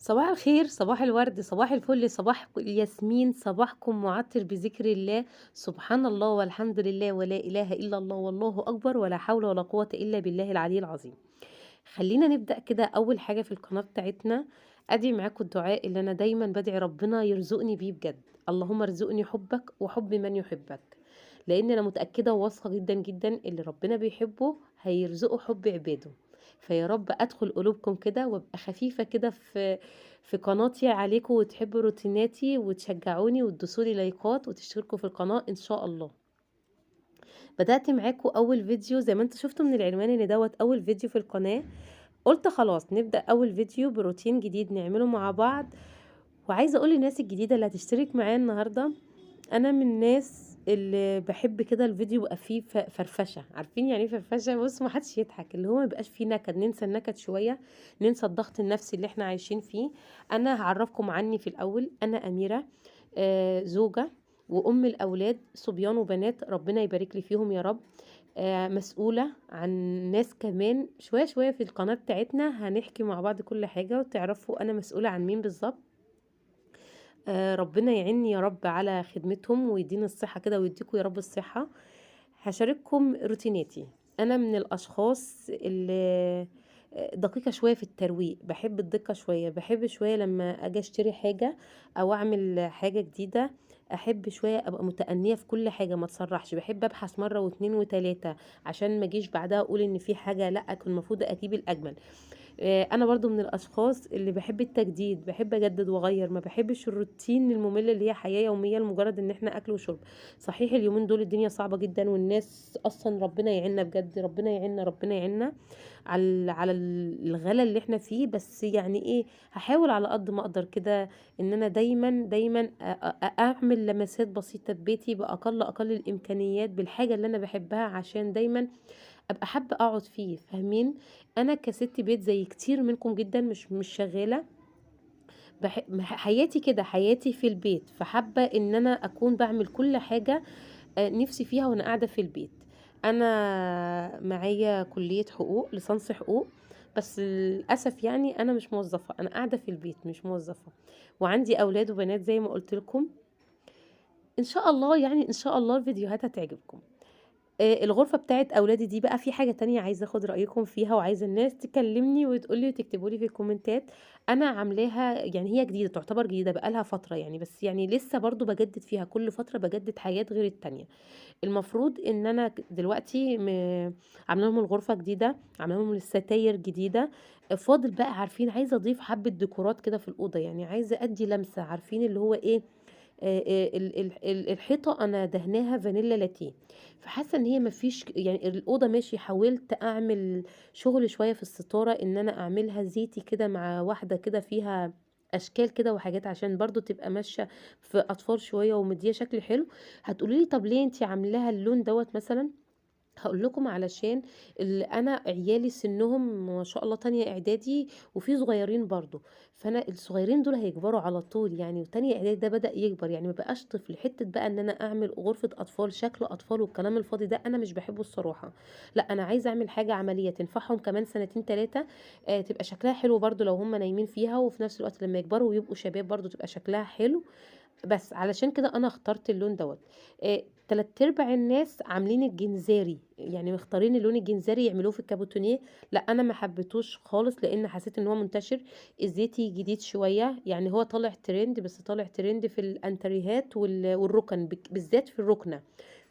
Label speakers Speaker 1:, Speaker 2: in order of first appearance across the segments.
Speaker 1: صباح الخير، صباح الورد، صباح الفل، صباح الياسمين، صباحكم معطر بذكر الله. سبحان الله والحمد لله ولا إله إلا الله والله أكبر ولا حول ولا قوة إلا بالله العلي العظيم. خلينا نبدأ كده أول حاجة في القناة بتاعتنا. أدعي معاكم الدعاء اللي أنا دايما بدعي ربنا يرزقني بيه بجد. اللهم ارزقني حبك وحب من يحبك، لأن أنا متأكدة وواثقة جدا جدا اللي ربنا بيحبه هيرزقه حب عباده. فيا رب أدخل قلوبكم كده وابقى خفيفة كده في قناتي عليكم، وتحبوا روتيناتي وتشجعوني وتدوسولي لايكات وتشتركوا في القناة إن شاء الله. بدأت معاكم أول فيديو زي ما انتوا شفتوا من العنوان ان دوت أول فيديو في القناة. قلت خلاص نبدأ أول فيديو بروتين جديد نعمله مع بعض. وعايزة أقول للناس الجديدة اللي هتشترك معايا النهاردة، أنا من الناس اللي بحب كده الفيديو يبقى فيه فرفشة. عارفين يعني ايه فرفشة؟ بص، ما حدش يضحك، اللي هو ما يبقاش فيه نكد، ننسى النكد شوية، ننسى الضغط النفسي اللي احنا عايشين فيه. أنا هعرفكم عني في الأول. أنا أميرة، زوجة وأم الأولاد صبيان وبنات، ربنا يبارك لي فيهم يا رب. مسؤولة عن ناس كمان. شوية شوية في القناة بتاعتنا هنحكي مع بعض كل حاجة وتعرفوا أنا مسؤولة عن مين بالظبط. ربنا يعيني يا رب على خدمتهم ويديني الصحة كده ويديكم يا رب الصحة. هشارككم روتيناتي. أنا من الأشخاص اللي دقيقة شوية في الترويق، بحب الدقة شوية، بحب شوية لما أجي أشتري حاجة أو أعمل حاجة جديدة. أحب شوية أبقى متأنية في كل حاجة، ما تسرحش، بحب أبحث مرة واتنين وتلاتة عشان ما اجيش بعدها أقول إن في حاجة لأ، كان المفروض أجيب الأجمل. انا برضو من الاشخاص اللي بحب التجديد، بحب اجدد واغير، ما بحبش الروتين الممل اللي هي حياة يومية لمجرد ان احنا اكل وشرب. صحيح اليومين دول الدنيا صعبة جدا والناس اصلا، ربنا يعيننا بجد، ربنا يعيننا، ربنا يعيننا على الغلا اللي احنا فيه. بس يعني ايه، هحاول على قد ما اقدر كده ان انا دايما دايما اعمل لمسات بسيطة ببيتي باقل الامكانيات بالحاجة اللي انا بحبها، عشان دايما ابقى حابه اقعد فيه. فاهمين؟ انا كست بيت زي كتير منكم جدا مش شغاله. حياتي كده، حياتي في البيت، فحابه ان انا اكون بعمل كل حاجه نفسي فيها وانا قاعده في البيت. انا معايا كليه حقوق، ليسانس حقوق، بس للاسف يعني انا مش موظفه، انا قاعده في البيت مش موظفه. وعندي اولاد وبنات زي ما قلت لكم. ان شاء الله يعني ان شاء الله الفيديوهات هتعجبكم. الغرفة بتاعة أولادي دي بقى في حاجة تانية عايزة أخد رأيكم فيها، وعايزة الناس تكلمني وتقولي وتكتبوا لي في الكومنتات. أنا عاملاها يعني هي جديدة، تعتبر جديدة بقالها فترة يعني، بس يعني لسه برضو بجدد فيها، كل فترة بجدد حاجات غير التانية. المفروض إن أنا دلوقتي عاملة لهم الغرفة جديدة، عاملة لهم الستاير جديدة. فاضل بقى، عارفين، عايزة أضيف حبة ديكورات كده في الأوضة، يعني عايزة أدي لمسة، عارفين اللي هو إيه. الحيطة أنا دهناها فانيلا لاتيه. فحاسة ان هي مفيش يعني الأوضة ماشي. حاولت أعمل شغل شوية في الستارة، ان انا اعملها زيتي كده مع واحدة كده فيها اشكال كده وحاجات، عشان برضو تبقى ماشية في اطفال شوية ومدية شكل حلو. هتقولي لي طب ليه انتي عاملاها اللون دوت مثلا؟ هقول لكم علشان انا عيالي سنهم ما شاء الله تانية اعدادي، وفي صغيرين برضو. فانا الصغيرين دول هيكبروا على طول يعني، وتانية اعدادي ده بدأ يكبر يعني، ما بقاش طفل. حتة بقى ان انا اعمل غرفة اطفال شكل اطفال والكلام الفاضي ده انا مش بحبه الصراحة. لا، انا عايزة اعمل حاجة عملية تنفعهم كمان سنتين تلاتة. تبقى شكلها حلو برضو لو هم نايمين فيها، وفي نفس الوقت لما يكبروا ويبقوا شباب برضو تبقى شكلها حلو. بس علشان كده انا اخترت اللون دوت. تلات ارباع الناس عاملين الجنزاري، يعني مختارين اللون الجنزاري يعملوه في الكابوتونيه. لا، انا ما حبيتوش خالص لان حسيت ان هو منتشر. الزيتي جديد شويه يعني، هو طالع ترند، بس طالع ترند في الانتريهات والركن، بالذات في الركنه.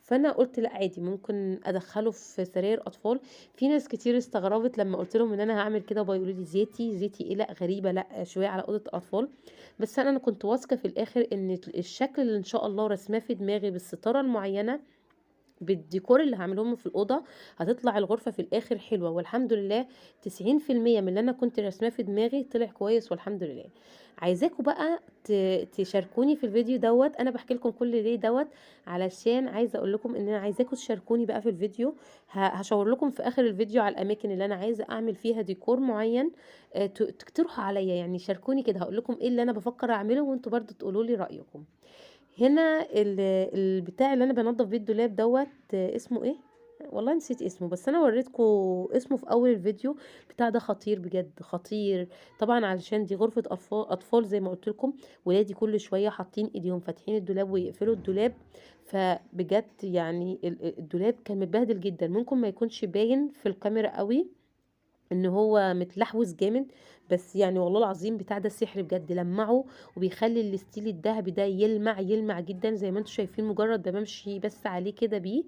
Speaker 1: فانا قلت لا عادي، ممكن ادخله في سراير اطفال. في ناس كتير استغربت لما قلت لهم ان انا هعمل كده، وبيقولوا لي زيتي زيتي ايه؟ لا غريبه، لا شويه على اوضه اطفال. بس انا كنت واثقه في الاخر ان الشكل اللي ان شاء الله رسماه في دماغي بالستاره المعينه، بالديكور اللي هعملهم في الأوضة، هتطلع الغرفة في الآخر حلوة. والحمد لله 90% من اللي أنا كنت رسماه في دماغي طلع كويس والحمد لله. عايزاكم بقى تشاركوني في الفيديو دوت. انا بحكي لكم كل ليه دوت علشان عايزه اقول لكم ان انا عايزاكم تشاركوني بقى في الفيديو. هشاور لكم في اخر الفيديو على الاماكن اللي انا عايزه اعمل فيها ديكور معين. تقترحوا عليا يعني، شاركوني كده، هقول لكم ايه اللي انا بفكر اعمله وانتوا برضو تقولوا لي رايكم. هنا البتاع اللي انا بنضف بيه الدولاب دوت اسمه ايه؟ والله نسيت اسمه، بس أنا وريتكم اسمه في أول الفيديو. بتاع ده خطير بجد، خطير. طبعًا علشان دي غرفة أطفال زي ما قُلت لكم، ولادي كل شوية حاطين إيديهم فاتحين الدولاب ويقفلوا الدولاب، فبجد يعني الدولاب كان متبهدل جدًا، ممكن ما يكونش باين في الكاميرا أوي إن هو متلحوظ جامد، بس يعني والله العظيم بتاع ده سحر بجد، لمّعه وبيخلّي الستيل الدهبي ده يلمع، يلمع جدًا زي ما أنتم شايفين، مجرد ما بامشي بس عليه كده بيه،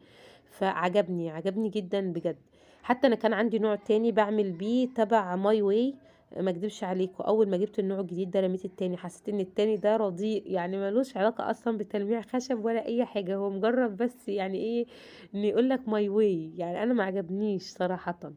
Speaker 1: فعجبني، عجبني جدًا بجد. حتى أنا كان عندي نوع تاني باعمل بيه تبع my way، ما اكدبش عليكم، أول ما جبت النوع الجديد ده رميت التاني، حسيت إن التاني ده رديء، يعني ما لوش علاقة أصلًا بتلميع خشب ولا أي حاجة، هو مجرد بس يعني إيه، إن يقول لك my way، يعني أنا ما عجبنيش صراحةً.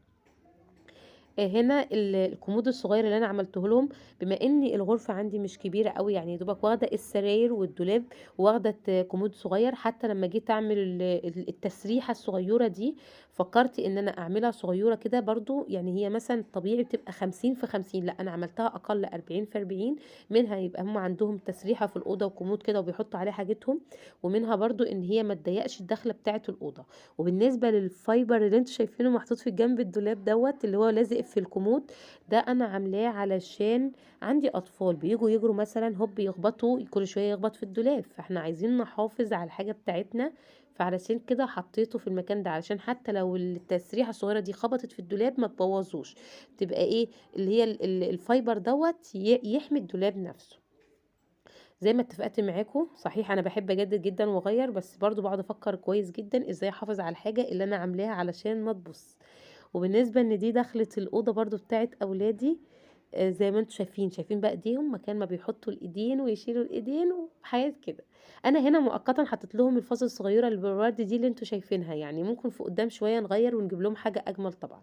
Speaker 1: هنا الكومود الصغير اللي أنا عملته لهم، بما إن الغرفة عندي مش كبيرة أوي، يعني يا دوبك واخدة السراير والدولاب، واخدة كومود صغير. حتى لما جيت أعمل التسريحة الصغيرة دي، فكرت إن أنا أعملها صغيرة كده برضو، يعني هي مثلا الطبيعي بتبقى 50 في 50، لا أنا عملتها أقل، 40 في 40. منها يبقى هم عندهم تسريحة في الأوضة وكومود كده وبيحطوا عليه حاجتهم، ومنها برضو إن هي ما تضيقش الدخلة بتاعة الأوضة. وبالنسبة للفايبر اللي انتوا شايفينه محطوط في جنب الدولاب دوت، اللي هو لازق في الكومود، ده انا عاملاه علشان عندي اطفال بيجوا يجروا مثلا هوب يخبطوا، كل شويه يخبط في الدولاب، فاحنا عايزين نحافظ على الحاجه بتاعتنا. فعلشان كده حطيته في المكان ده، علشان حتى لو التسريحه الصغيره دي خبطت في الدولاب ما تبوظوش، تبقى ايه اللي هي الفايبر دوت يحمي الدولاب نفسه. زي ما اتفقت معاكم، صحيح انا بحب اجدد جدا واغير، بس برضو بقعد افكر كويس جدا ازاي احافظ على الحاجه اللي انا عاملاها علشان ما تبص. وبالنسبه ان دي دخلت الاوضه برضو بتاعت اولادي، زي ما انتم شايفين بقى ايديهم مكان ما بيحطوا الايدين ويشيلوا الايدين وحاجات كده. انا هنا مؤقتا حطيت لهم الفازه الصغيره اللي بالورد دي اللي انتم شايفينها، يعني ممكن في قدام شويه نغير ونجيب لهم حاجه اجمل طبعا.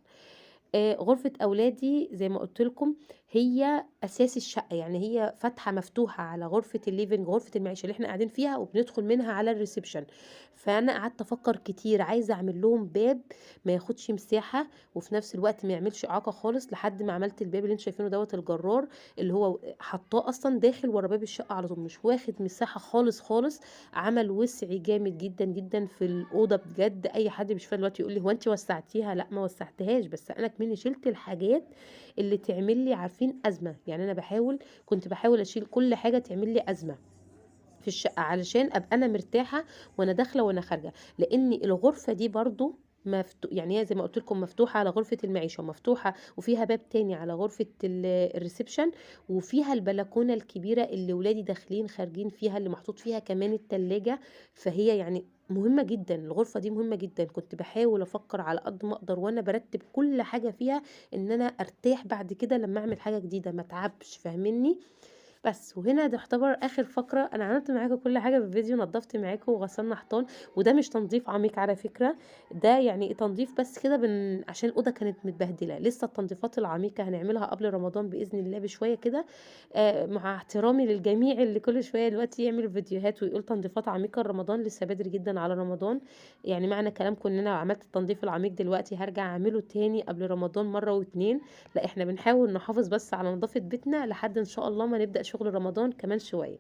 Speaker 1: غرفة أولادي زي ما قُلت لكم هي أساس الشقة، يعني هي فاتحة مفتوحة على غرفة الliving، غرفة المعيشة اللي إحنا قاعدين فيها، وبندخل منها على الreception. فأنا قعدت أفكّر كتير، عايزة أعمل لهم باب ما ياخدش مساحة، وفي نفس الوقت ما يعملش إعاقة خالص، لحد ما عملت الباب اللي أنتم شايفينه دوّة الجرار، اللي هو حاطاه أصلًا داخل ورا باب الشقة على طول، مش واخد مساحة خالص، خالص. عمل وسع جامد جدًا، جدًا في الأوضة بجد. أي حد بيشوفها دلوقتي يقول لي: "هو أنتِ وسّعتيها؟" لأ ما وسّعتهاش، بس أنا كمنّي شِلت الحاجات اللي تعمل لي عارفين أزمة، يعني أنا كنت باحاول أشيل كل حاجة تعمل لي أزمة في الشقة، علشان أبقى أنا مرتاحة وأنا داخلة وأنا خارجة. لإن الغرفة دي برضه يعني هي زي ما قُلت لكم مفتوحة على غرفة المعيشة، ومفتوحة وفيها باب تاني على غرفة الreception، وفيها البلكونة الكبيرة اللي ولادي داخلين خارجين فيها، اللي محطوط فيها كمان التلاجة. فهي يعني مهمة جدًا، الغرفة دي مهمة جدًا. كنت باحاول أفكّر على قد ما أقدر وأنا بارتّب كل حاجة فيها، إن أنا أرتاح بعد كده لمّا أعمل حاجة جديدة، ما اتعبش، فاهمينّي؟ بس. وهنا تعتبر آخر فقرة، أنا عملت معاكم كل حاجة في الفيديو، نضّفت معاكم وغسلنا حيطان، وده مش تنضيف عميق على فكرة، ده يعني تنضيف بس كده عشان الأوضة كانت متبهدلة. لسه التنضيفات العميقة هنعملها قبل رمضان بإذن الله بشوية كده. مع احترامي للجميع اللي كل شوية دلوقتي يعمل فيديوهات ويقول تنضيفات عميقة لرمضان، لسه بدري جدًا على رمضان. يعني معنى كلامكم إن أنا عملت التنضيف العميق دلوقتي هارجع أعمله تاني قبل رمضان مرة و2؟ لأ، إحنا بنحاول نحافظ بس على نضافة بيتنا لحد إن شاء الله ما نبدأ شغل رمضان كمان شوية.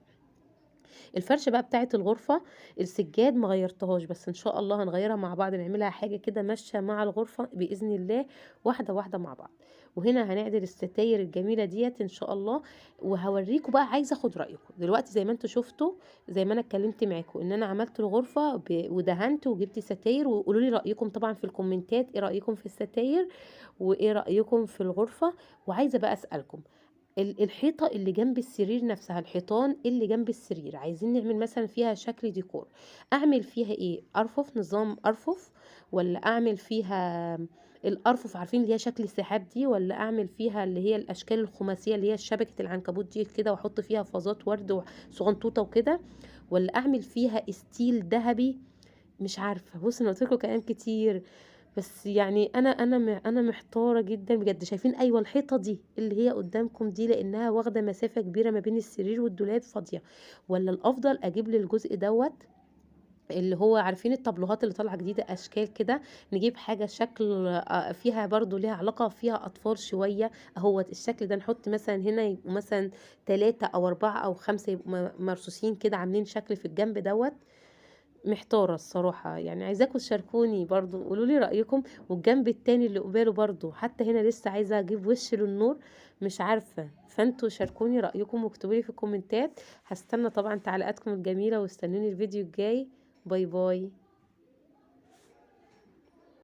Speaker 1: الفرشة بقى بتاعة الغرفة، السجاد ما غيّرتهاش، بس إن شاء الله هنغيّرها مع بعض، نعملها حاجة كده ماشية مع الغرفة بإذن الله، واحدة، واحدة مع بعض. وهنا هنعدل الستاير الجميلة ديّة إن شاء الله، وهاورّيكم بقى، عايزة آخُد رأيكم. دلوقتي زي ما أنتم شُفتوا، زي ما أنا اتكلمت معاكم إن أنا عملت الغرفة ودهنت وجبت ستاير، وقولوا لي رأيكم طبعًا في الكومنتات، إيه رأيكم في الستاير وإيه رأيكم في الغرفة. وعايزة بقى أسألكم، الحيطة اللي جنب السرير نفسها، الحيطان اللي جنب السرير عايزين نعمل مثلا فيها شكل ديكور، اعمل فيها ايه؟ ارفف، نظام ارفف، ولا اعمل فيها الارفف عارفين اللي هي شكل السحاب دي، ولا اعمل فيها اللي هي الاشكال الخماسية اللي هي شبكة العنكبوت دي كده، واحط فيها فازات ورد وصغنطوطة وكده، ولا اعمل فيها ستيل ذهبي؟ مش عارفة. بص انا قلت لكم كلام كتير، بس يعني انا محتاره جدا بجد. شايفين؟ ايوه الحيطه دي اللي هي قدامكم دي، لانها واخده مسافه كبيره ما بين السرير والدولاب فاضيه، ولا الافضل اجيب لي الجزء دوت اللي هو عارفين الطابلوهات اللي طالعه جديده اشكال كده، نجيب حاجه شكل فيها برضو ليها علاقه فيها اطفال شويه، اهو الشكل ده نحط مثلا هنا يبقوا مثلا 3 أو 4 أو 5 يبقوا مرصوصين كده عاملين شكل في الجنب دوت. محتارة الصراحة، يعني عايزاكم تشاركوني برضه، قولوا لي رأيكم، والجنب التاني اللي قباله برضه، حتى هنا لسه عايزة أجيب وش للنور مش عارفة، فانتوا شاركوني رأيكم واكتبوا لي في الكومنتات، هستنى طبعا تعليقاتكم الجميلة واستنوني الفيديو الجاي. باي باي.